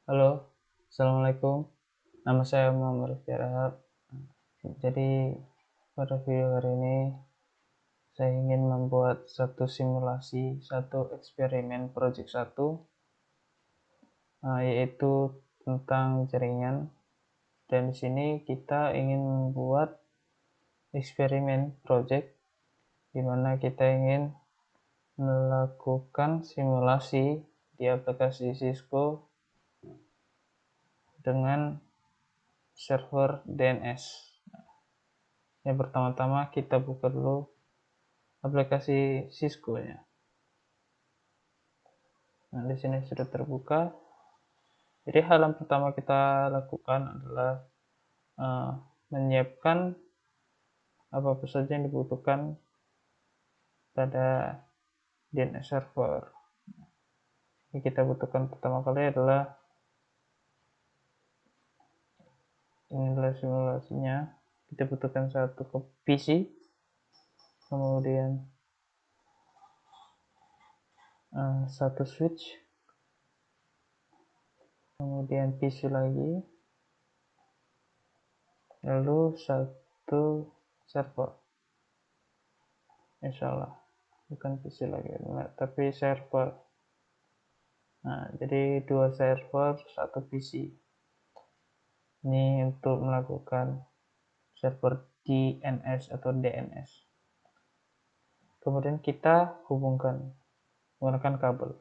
Halo, Assalamualaikum. Nama saya Muhammad Rifki Rahab. Jadi, pada video hari ini saya ingin membuat satu simulasi, satu eksperimen project 1, yaitu tentang jaringan. Dan di sini kita ingin membuat eksperimen project di mana kita ingin melakukan simulasi di aplikasi Cisco dengan server DNS. Yang pertama-tama kita buka dulu aplikasi Cisco-nya. Nah, di sini sudah terbuka. Jadi hal yang pertama kita lakukan adalah menyiapkan apa saja yang dibutuhkan pada DNS server. Yang kita butuhkan pertama kali adalah inilah simulasinya. Kita butuhkan satu PC, kemudian satu switch, kemudian PC lagi, lalu satu server. Insyaallah bukan PC lagi, tapi server. Nah, jadi dua server, satu PC. Ini untuk melakukan server DNS atau DNS. Kemudian kita hubungkan menggunakan kabel.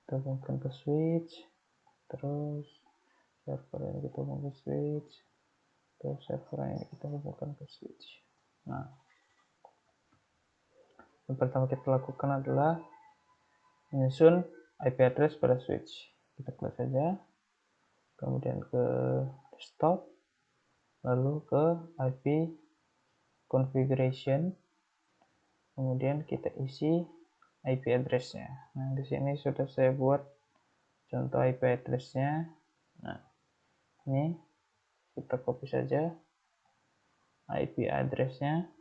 Kita hubungkan ke switch, terus server yang kita hubungkan ke switch, terus server yang kita hubungkan ke switch. Nah, yang pertama kita lakukan adalah menyusun IP address pada switch. Kita klik saja, kemudian ke desktop, lalu ke IP configuration, kemudian kita isi IP address-nya. Nah, di sini sudah saya buat contoh IP address-nya. Nah, ini kita copy saja IP address-nya.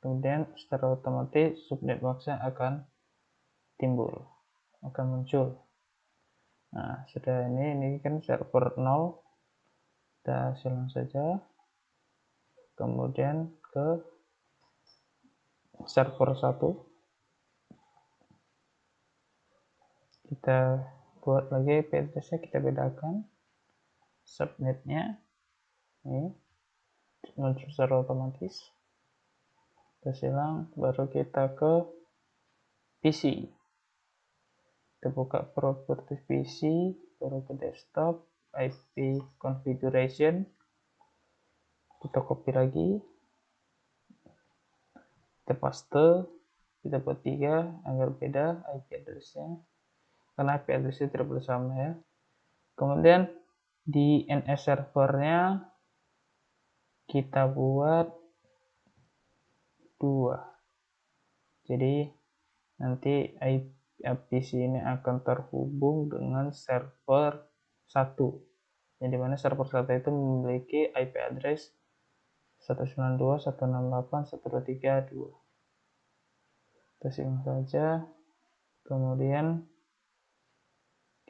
Kemudian secara otomatis subnet box-nya akan timbul, akan muncul. Nah, sudah ini kan server 0. Kita silang saja. Kemudian ke server 1. Kita buat lagi IP address-nya, kita bedakan subnetnya. Ini muncul secara otomatis. Kita silang, baru kita ke PC. Kita buka properti PC, baru ke desktop, IP configuration. Kita copy lagi, kita paste, kita buat 3 agar beda IP address-nya, karena IP address-nya tidak boleh sama ya. Kemudian di DNS servernya kita buat 2. Jadi nanti PC ini akan terhubung dengan server 1. Yang dimana server 1 itu memiliki IP address 192.168.123.2. Kita simak saja. Kemudian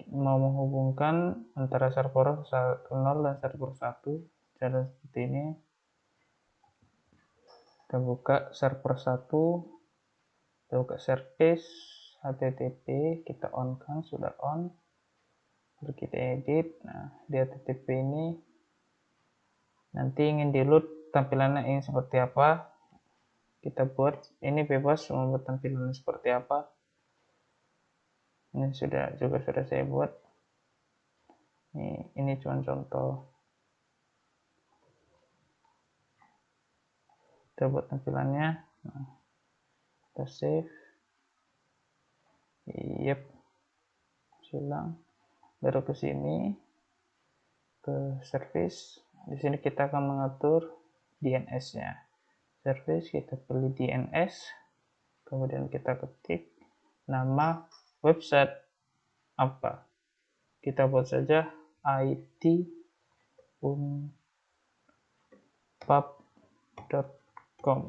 mau menghubungkan antara server 10 dan server 1. Cara seperti ini. Kita buka server 1. Kita buka service HTTP, kita on kan, sudah on. Lalu kita edit. Nah, di HTTP ini nanti ingin di load tampilannya ingin seperti apa, kita buat. Ini bebas membuat tampilannya seperti apa. Ini sudah saya buat. Ini cuma contoh. Kita buat tampilannya. Nah, kita save. Yep. Silang. Baru ke sini ke service. Di sini kita akan mengatur DNS-nya. Service kita pilih DNS, kemudian kita ketik nama website apa. Kita buat saja it.unpub.com.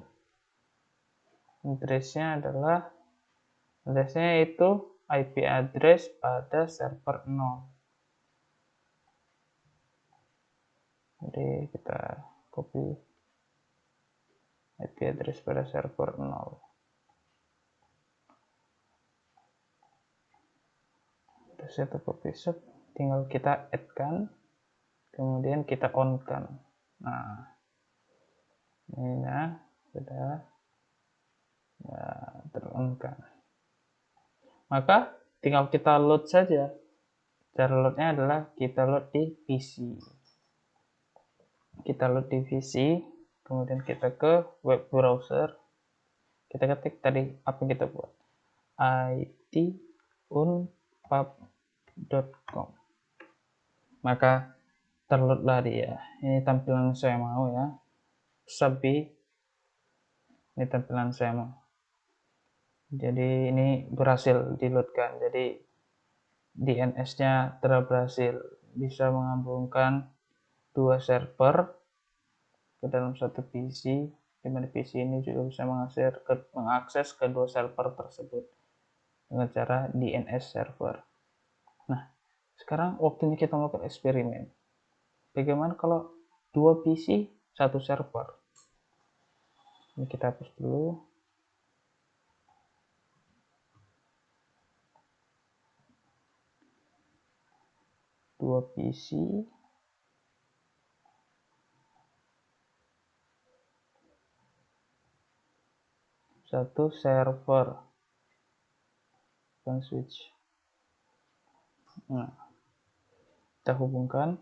Address-nya itu IP address pada server 0. Jadi kita copy IP address pada server 0. Kita set up episode, tinggal kita add kan, kemudian kita on kan. Nah, ini ya sudah ter-on kan. Maka tinggal kita load saja. Cara loadnya adalah kita load di PC. Kita load di PC, kemudian kita ke web browser. Kita ketik tadi apa yang kita buat, itunpub.com. Maka terloadlah dia. Ini tampilan saya mau ya. Sabi, ini tampilan saya mau. Jadi ini berhasil diloadkan. Jadi DNS-nya telah berhasil, bisa menggabungkan 2 server ke dalam satu PC, di mana PC ini juga bisa mengakses kedua server tersebut dengan cara DNS server. Nah, sekarang waktunya kita melakukan eksperimen. Bagaimana kalau 2 PC, 1 server? Ini kita hapus dulu. Dua PC, satu server, dan switch. Nah, kita hubungkan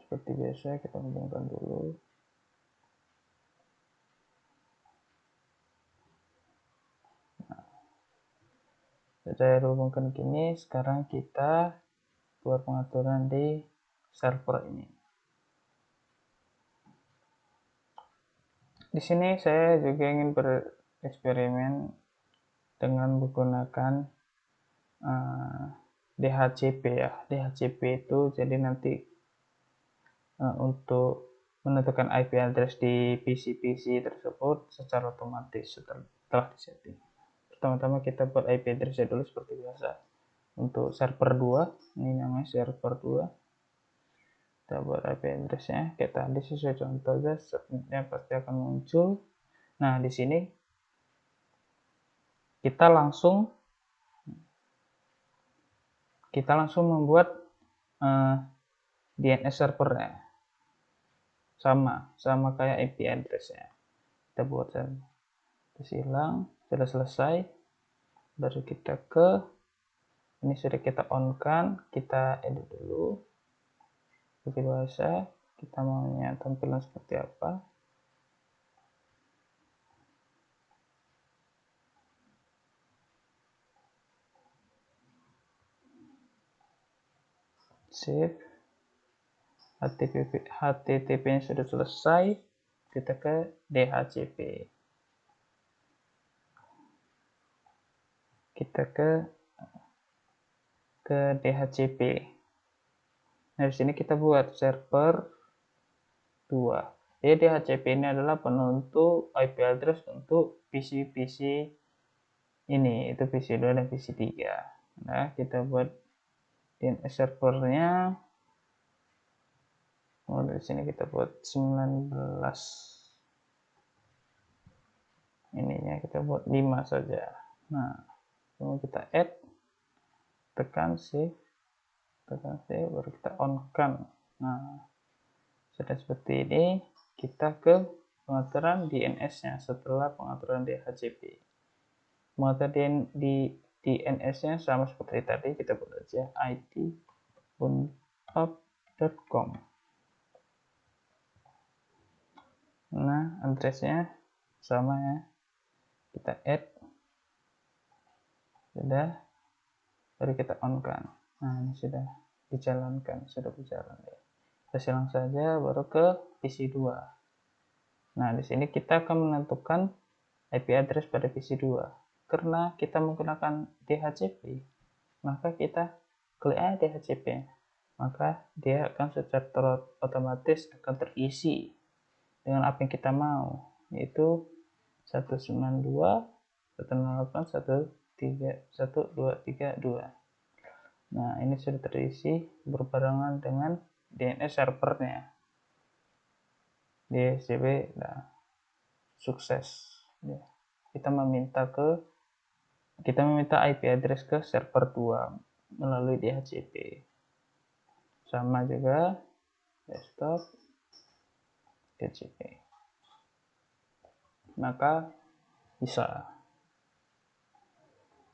seperti biasa. Kita hubungkan dulu. Saya hubungkan gini. Sekarang kita buat pengaturan di server ini. Di sini saya juga ingin bereksperimen dengan menggunakan DHCP ya. DHCP itu jadi nanti untuk menentukan IP address di PC-PC tersebut secara otomatis setelah disetting. Pertama-tama kita buat IP address dulu seperti biasa. Untuk server 2, ini namanya server 2. Kita buat IP address-nya, kita tadi sesuai contoh aja, submitnya pasti akan muncul. Nah, di sini kita langsung membuat DNS servernya, sama kayak IP address-nya. Kita buat saja, terus hilang, sudah selesai. Baru kita ini sudah kita on kan, kita edit dulu seperti biasa. Kita maunya tampilan seperti apa. Save. HTTP-nya sudah selesai. Kita ke DHCP. Kita ke DHCP. Nah, di sini kita buat server 2. Jadi DHCP ini adalah penentu IP address untuk PC-PC ini, itu PC 2 dan PC 3. Nah, kita buat DNS servernya. Di sini kita buat 19. Ininya kita buat 5 saja. Nah, lalu kita add, tekan save, baru kita on kan. Nah, sudah seperti ini. Kita ke pengaturan DNS-nya setelah pengaturan DHCP. Pengaturan di DNS-nya sama seperti tadi, kita buat aja itunpub.com. Nah, address-nya sama ya. Kita add, sudah, baru kita on kan. Nah, ini sudah dijalankan, sudah berjalan ya. Kita silang saja, baru ke PC 2. Nah, di sini kita akan menentukan IP address pada PC 2. Karena kita menggunakan DHCP, maka kita klik aja DHCP. Maka dia akan secara otomatis akan terisi dengan apa yang kita mau, yaitu 192 108.1.3.1.232. Nah, ini sudah terisi berbarengan dengan DNS servernya. DHCP, nah, sukses. Ya. Kita meminta IP address ke server 2 melalui DHCP. Sama juga desktop DHCP. Maka bisa.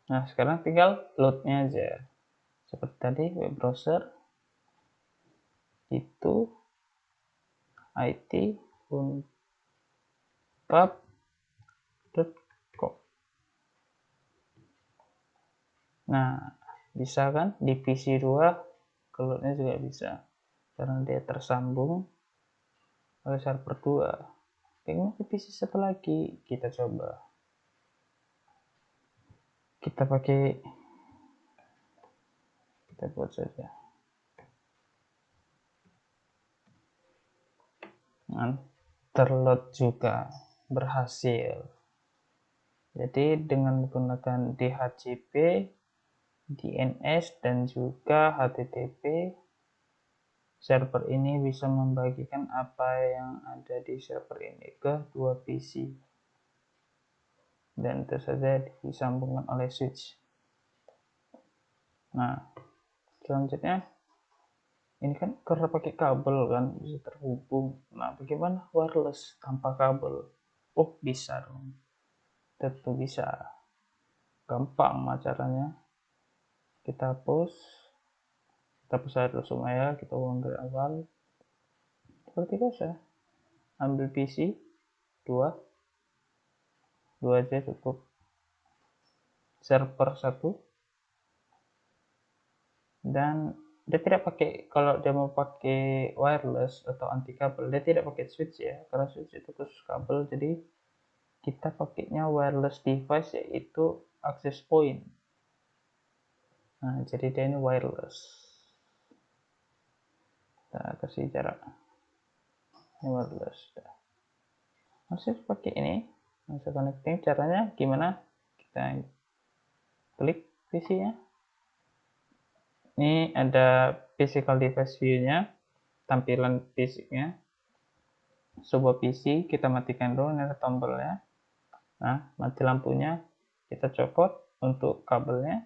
Nah, sekarang tinggal loadnya aja. Seperti tadi, web browser itu it.pub.com. Nah, bisa kan di PC 2 loadnya juga bisa karena dia tersambung oleh server 2. Pengen di PC satu lagi, kita coba. Kita buat saja. Nah, terload juga berhasil. Jadi dengan menggunakan DHCP, DNS, dan juga HTTP, server ini bisa membagikan apa yang ada di server ini ke dua PC. Dan tentu saja disambungkan oleh switch. Nah, selanjutnya ini kan karena pakai kabel kan bisa terhubung. Nah, bagaimana wireless tanpa kabel? Oh, bisa dong. Tentu bisa. Gampang caranya. Kita hapus aja dulu semua ya. Kita ulang dari awal. Seperti biasa. Ambil PC 2 aja cukup. Server 1. Dan dia tidak pakai, kalau dia mau pakai wireless atau anti kabel, dia tidak pakai switch ya, karena switch itu khusus kabel. Jadi kita pakainya wireless device, yaitu access point. Nah, jadi dia ini wireless. Kita kasih jarak. Ini wireless. Masih pakai ini. Masih connecting. Caranya gimana? Kita klik PC-nya. Ini ada physical device view-nya, tampilan fisiknya. Sebuah PC, kita matikan dulu, ini ada tombolnya. Nah, mati lampunya, kita copot. Untuk kabelnya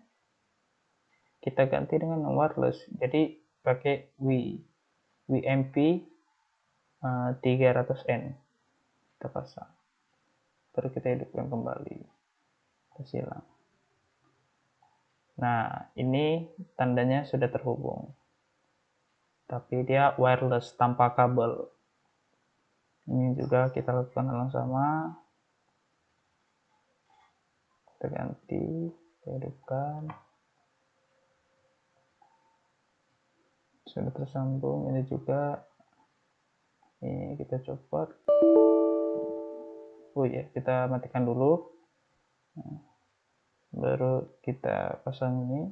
kita ganti dengan wireless, jadi pakai WMP 300N kita pasang, terus kita hidupkan kembali, kita silang. Nah, ini tandanya sudah terhubung, tapi dia wireless tanpa kabel. Ini juga kita lakukan hal yang sama, kita ganti, kita hidupkan. Sudah tersambung. Ini juga, ini kita copot. Oh ya, kita matikan dulu. Nah, baru kita pasang ini,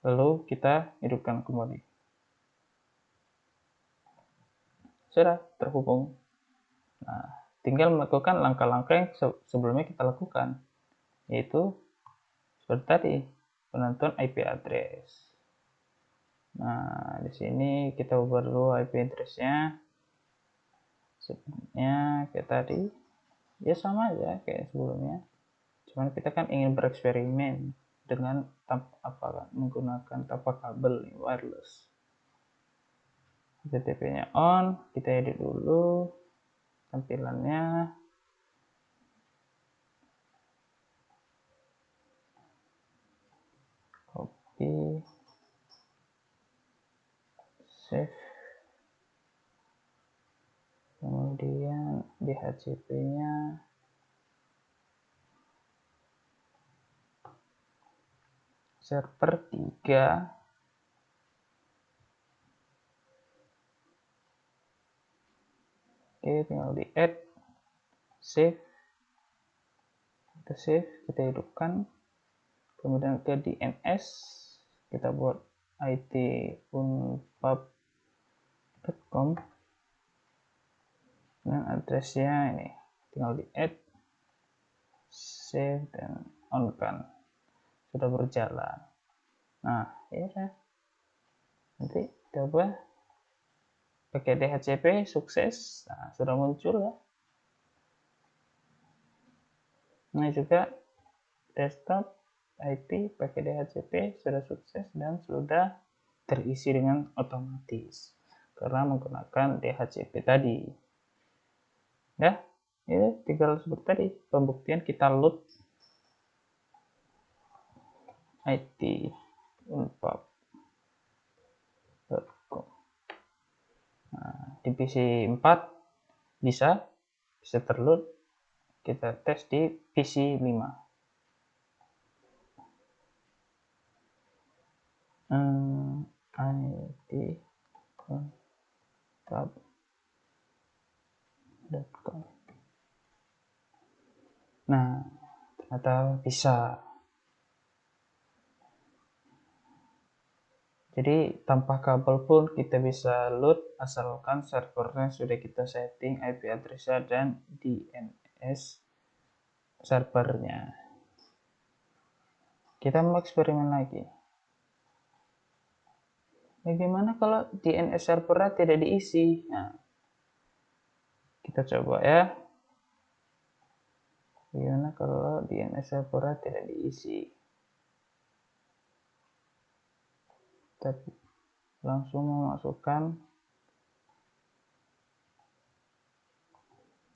lalu kita hidupkan kembali. Sudah terhubung. Nah, tinggal melakukan langkah-langkah yang sebelumnya kita lakukan, yaitu seperti tadi, penentuan IP address. Nah, di sini kita ubah dulu IP address-nya. Sebenarnya kayak tadi, ya sama aja kayak sebelumnya. Cuman kita kan ingin bereksperimen dengan menggunakan tanpa kabel wireless. HTTP-nya on, kita edit dulu tampilannya. Copy, save, kemudian DHCP-nya server 3. Oke, tinggal di add, save, kita hidupkan, kemudian ke DNS kita buat it.pub.com dengan addressnya ini, tinggal di add, save dan on kan, sudah berjalan. Nah ya udah, nanti coba pakai DHCP sukses. Nah, sudah muncul ya. Nah juga desktop IT pakai DHCP sudah sukses dan sudah terisi dengan otomatis karena menggunakan DHCP tadi ya. Ini tinggal seperti tadi pembuktian, kita load it.unpub.com. Nah, di PC 4 bisa terload, kita tes di PC 5. it.unpub.com. Nah, ternyata bisa. Jadi tanpa kabel pun kita bisa load asalkan servernya sudah kita setting IP address dan DNS servernya. Kita mau eksperimen lagi. Bagaimana kalau DNS servernya tidak diisi? Nah, kita coba ya. Bagaimana kalau DNS servernya tidak diisi? Tapi langsung memasukkan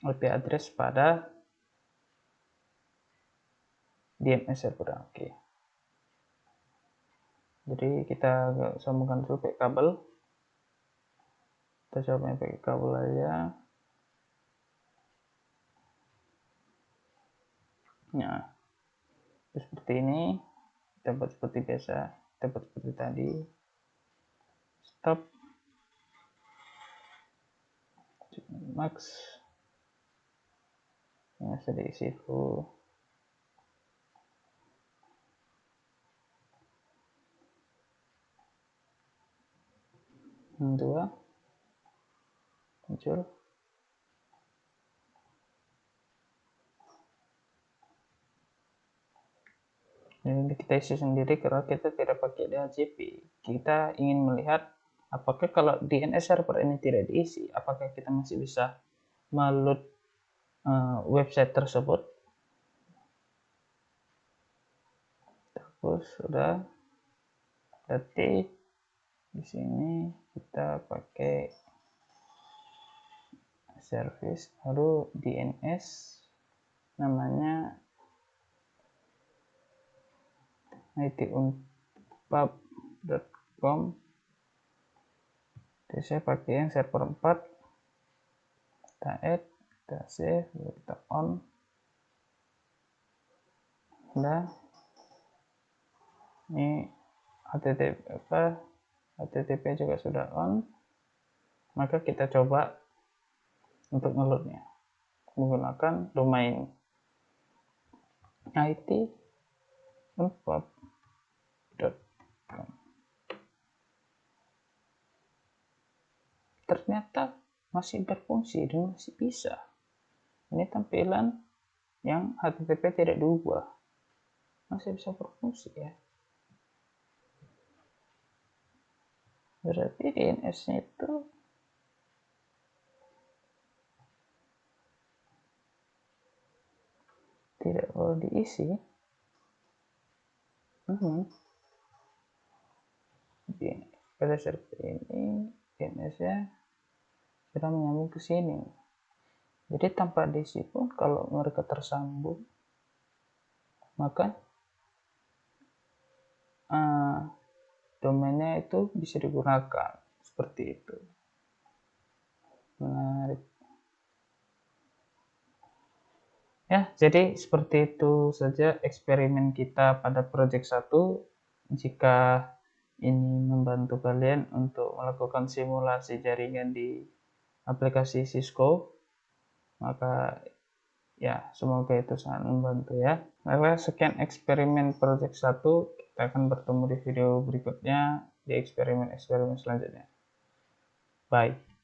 IP address pada DNS server. Oke. Jadi kita sambungkan dulu pakai kabel. Kita coba pakai kabel aja. Nah, seperti ini. Kita buat seperti biasa. Kita buat seperti tadi. Stop. Max. Yang sudah diisi full. Dua. Muncul. Ini kita isi sendiri karena kita tidak pakai DHCP. Kita ingin melihat apakah kalau DNS server ini tidak diisi, apakah kita masih bisa meload website tersebut. Terus sudah, berarti di sini kita pakai service, lalu DNS namanya it.unpub.com. Jadi saya pakai yang server 4. Kita add, kita save, kita on. Udah. Ini HTTP juga sudah on. Maka kita coba untuk ngeloadnya menggunakan domain it.unpub.com. Ternyata masih berfungsi dan masih bisa. Ini tampilan yang HTTP tidak diubah, masih bisa berfungsi ya. Berarti DNS-nya itu tidak perlu diisi. Pada server ini DNS-nya sudah menyambung ke sini. Jadi tanpa diisi pun kalau mereka tersambung, maka domainnya itu bisa digunakan seperti itu. Menarik ya. Jadi seperti itu saja eksperimen kita pada project 1. Jika ini membantu kalian untuk melakukan simulasi jaringan di aplikasi Cisco, maka ya semoga itu sangat membantu ya. Maka sekian eksperimen project 1. Kita akan bertemu di video berikutnya di eksperimen-eksperimen selanjutnya. Bye.